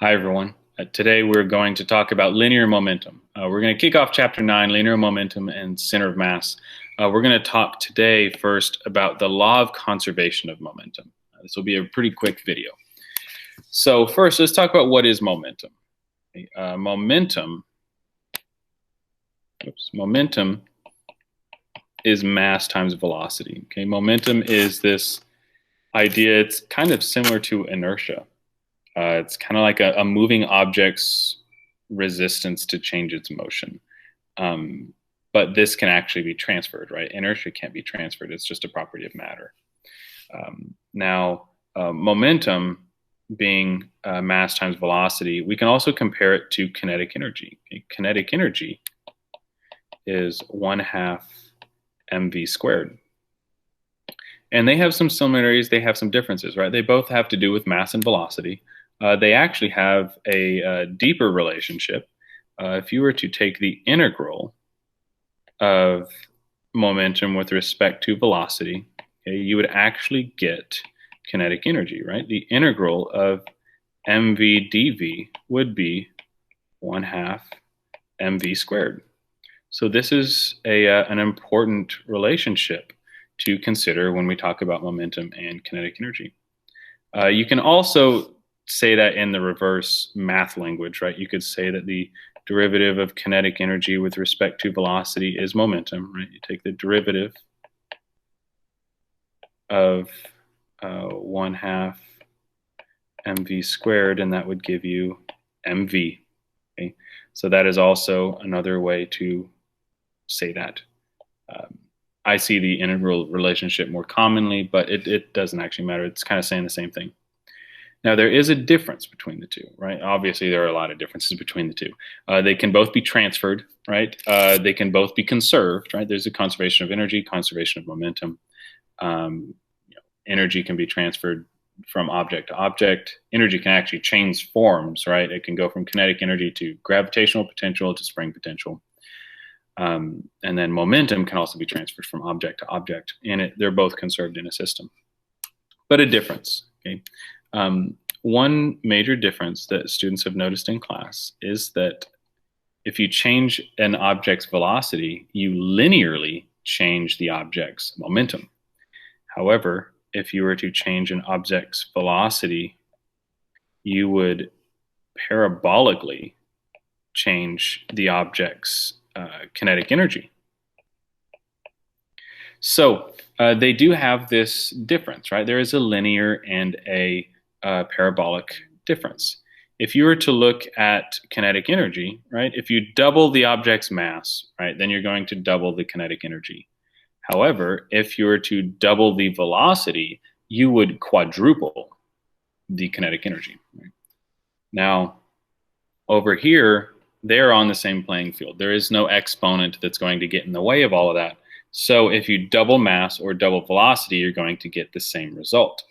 Hi, everyone. Today we're going to talk about linear momentum. We're going to kick off Chapter 9, Linear Momentum and Center of Mass. We're going to talk today first about the law of conservation of momentum. This will be a pretty quick video. So first, let's talk about what is momentum. Momentum is mass times velocity. Okay, momentum is this idea. It's kind of similar to inertia. It's kind of like a moving object's resistance to change its motion. But this can actually be transferred, right? Inertia can't be transferred. It's just a property of matter. Momentum being mass times velocity, we can also compare it to kinetic energy. Okay? Kinetic energy is 1/2 mv squared. And they have some similarities, they have some differences, right? They both have to do with mass and velocity. They actually have a deeper relationship. If you were to take the integral of momentum with respect to velocity, okay, you would actually get kinetic energy, right? The integral of mv dv would be 1/2 mv squared. So this is an important relationship to consider when we talk about momentum and kinetic energy. You can also say that in the reverse math language, right? You could say that the derivative of kinetic energy with respect to velocity is momentum, right? You take the derivative of 1/2 mv squared, and that would give you mv. Okay? So that is also another way to say that. I see the integral relationship more commonly, but it doesn't actually matter. It's kind of saying the same thing. Now, there is a difference between the two, right? Obviously, there are a lot of differences between the two. They can both be transferred, right? They can both be conserved, right? There's a conservation of energy, conservation of momentum. Energy can be transferred from object to object. Energy can actually change forms, right? It can go from kinetic energy to gravitational potential to spring potential. And then momentum can also be transferred from object to object, and they're both conserved in a system. But a difference, okay? One major difference that students have noticed in class is that if you change an object's velocity, you linearly change the object's momentum. However, if you were to change an object's velocity, you would parabolically change the object's kinetic energy. So they do have this difference, right? There is a linear and a parabolic difference. If you were to look at kinetic energy, right, if you double the object's mass, right, then you're going to double the kinetic energy. However, if you were to double the velocity, you would quadruple the kinetic energy. Right? Now, over here, they're on the same playing field. There is no exponent that's going to get in the way of all of that. So if you double mass or double velocity, you're going to get the same result,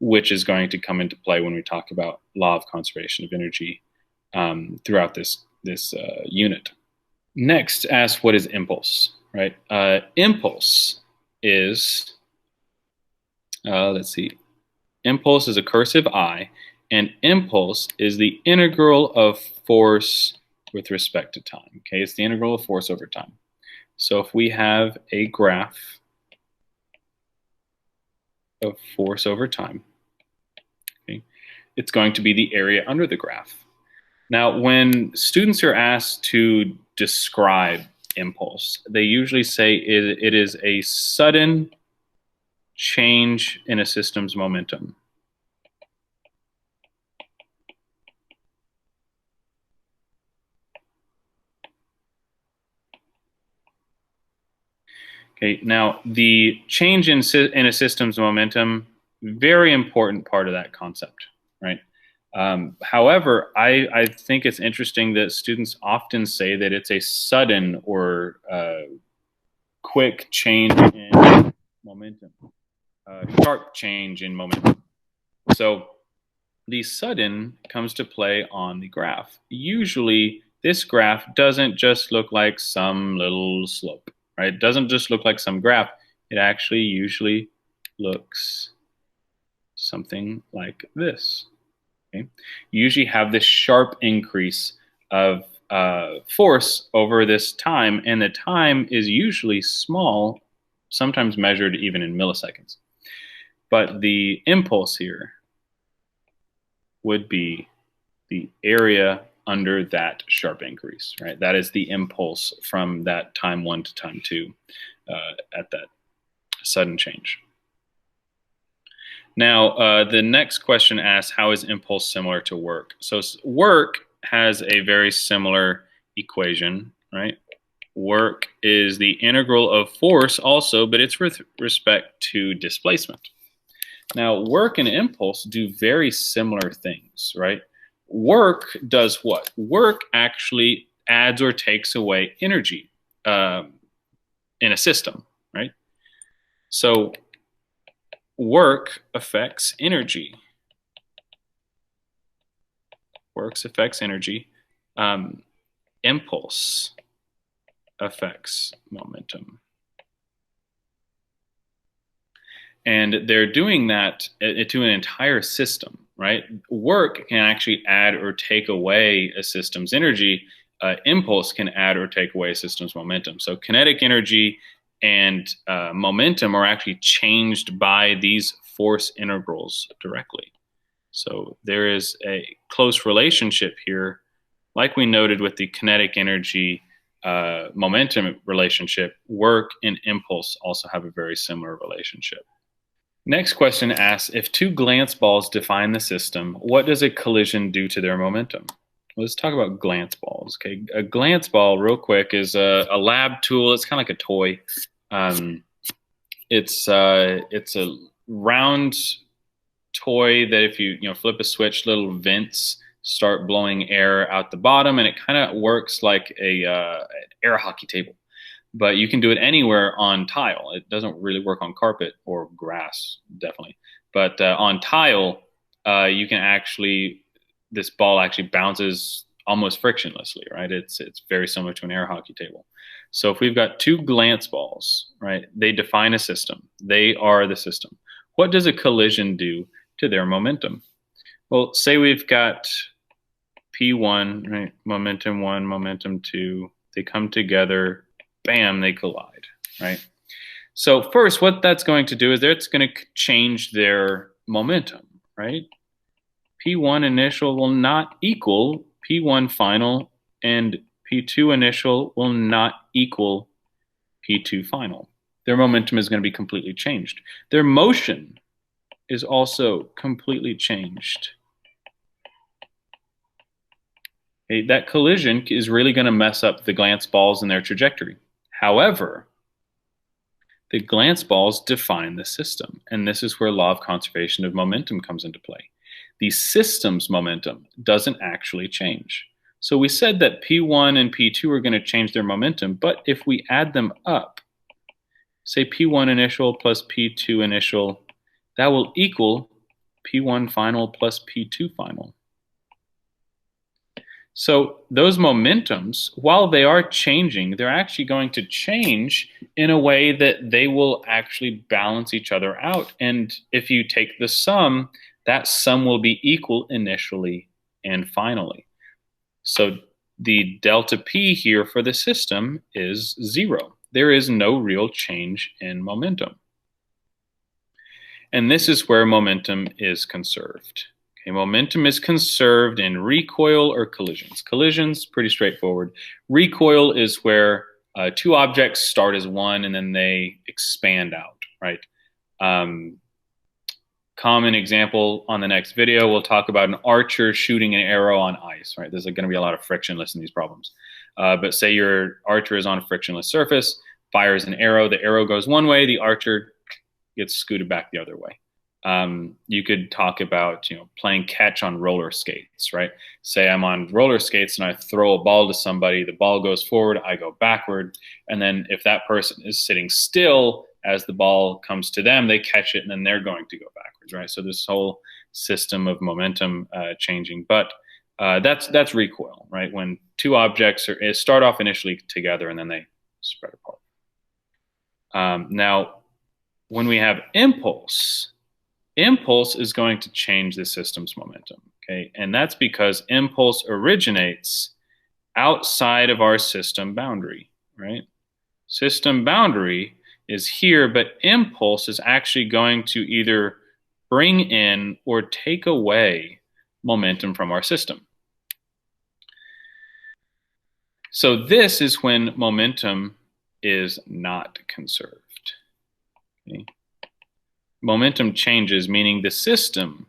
which is going to come into play when we talk about law of conservation of energy throughout this unit. Next, ask what is impulse, right? Impulse is, impulse is a cursive I, and impulse is the integral of force with respect to time. Okay, it's the integral of force over time. So if we have a graph of force over time, okay, it's going to be the area under the graph. Now, when students are asked to describe impulse, they usually say it is a sudden change in a system's momentum. Okay, now the change in a system's momentum, very important part of that concept, right? However, I think it's interesting that students often say that it's a sudden or quick change in momentum, sharp change in momentum. So the sudden comes to play on the graph. Usually, this graph doesn't just look like some little slope. Right? It doesn't just look like some graph. It actually usually looks something like this. Okay? You usually have this sharp increase of force over this time, and the time is usually small, sometimes measured even in milliseconds. But the impulse here would be the area under that sharp increase, right? That is the impulse from that time 1 to time 2 at that sudden change. Now, the next question asks, how is impulse similar to work? So work has a very similar equation, right? Work is the integral of force also, but it's with respect to displacement. Now, work and impulse do very similar things, right? Work does what? Work actually adds or takes away energy in a system, right? So work affects energy. Works affects energy. Impulse affects momentum. And they're doing that to an entire system, right? Work can actually add or take away a system's energy. Impulse can add or take away a system's momentum. So kinetic energy and momentum are actually changed by these force integrals directly. So there is a close relationship here, like we noted with the kinetic energy momentum relationship. Work and impulse also have a very similar relationship. Next question asks, if two glance balls define the system, what does a collision do to their momentum? Let's talk about glance balls. Okay, a glance ball, real quick, is a lab tool. It's kind of like a toy. It's a round toy that if you flip a switch, little vents start blowing air out the bottom, and it kind of works like an air hockey table. But you can do it anywhere on tile. It doesn't really work on carpet or grass, definitely. But on tile, you can actually, this ball actually bounces almost frictionlessly, right? It's very similar to an air hockey table. So if we've got two glance balls, right, they define a system. They are the system. What does a collision do to their momentum? Well, say we've got P1, right, momentum 1, momentum 2. They come together. Bam, they collide, right? So first, what that's going to do is it's going to change their momentum, right? P1 initial will not equal P1 final, and P2 initial will not equal P2 final. Their momentum is going to be completely changed. Their motion is also completely changed. Okay, that collision is really going to mess up the glance balls and their trajectory. However, the glance balls define the system, and this is where law of conservation of momentum comes into play. The system's momentum doesn't actually change. So we said that P1 and P2 are going to change their momentum, but if we add them up, say P1 initial plus P2 initial, that will equal P1 final plus P2 final. So those momentums, while they are changing, they're actually going to change in a way that they will actually balance each other out. And if you take the sum, that sum will be equal initially and finally. So the delta P here for the system is 0. There is no real change in momentum. And this is where momentum is conserved. Okay, momentum is conserved in recoil or collisions. Collisions, pretty straightforward. Recoil is where two objects start as one and then they expand out, right? Common example on the next video, we'll talk about an archer shooting an arrow on ice, right? There's going to be a lot of frictionless in these problems. But say your archer is on a frictionless surface, fires an arrow, the arrow goes one way, the archer gets scooted back the other way. You could talk about, playing catch on roller skates, right? Say I'm on roller skates and I throw a ball to somebody, the ball goes forward, I go backward. And then if that person is sitting still as the ball comes to them, they catch it and then they're going to go backwards, right? So this whole system of momentum changing. But that's recoil, right? When two objects start off initially together and then they spread apart. Now, when we have impulse, Impulse is going to change the system's momentum, okay? And that's because impulse originates outside of our system boundary, right? System boundary is here, but impulse is actually going to either bring in or take away momentum from our system. So this is when momentum is not conserved. Okay? Momentum changes, meaning the system's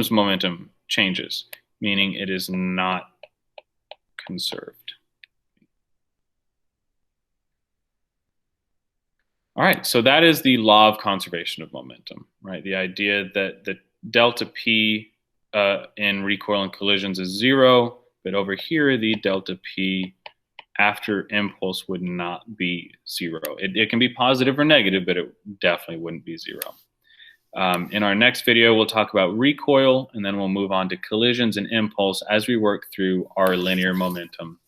momentum changes, meaning it is not conserved. All right, so that is the law of conservation of momentum, right? The idea that the delta P in recoil and collisions is 0, but over here the delta P after impulse would not be 0. It can be positive or negative, but it definitely wouldn't be 0. In our next video, we'll talk about recoil, and then we'll move on to collisions and impulse as we work through our linear momentum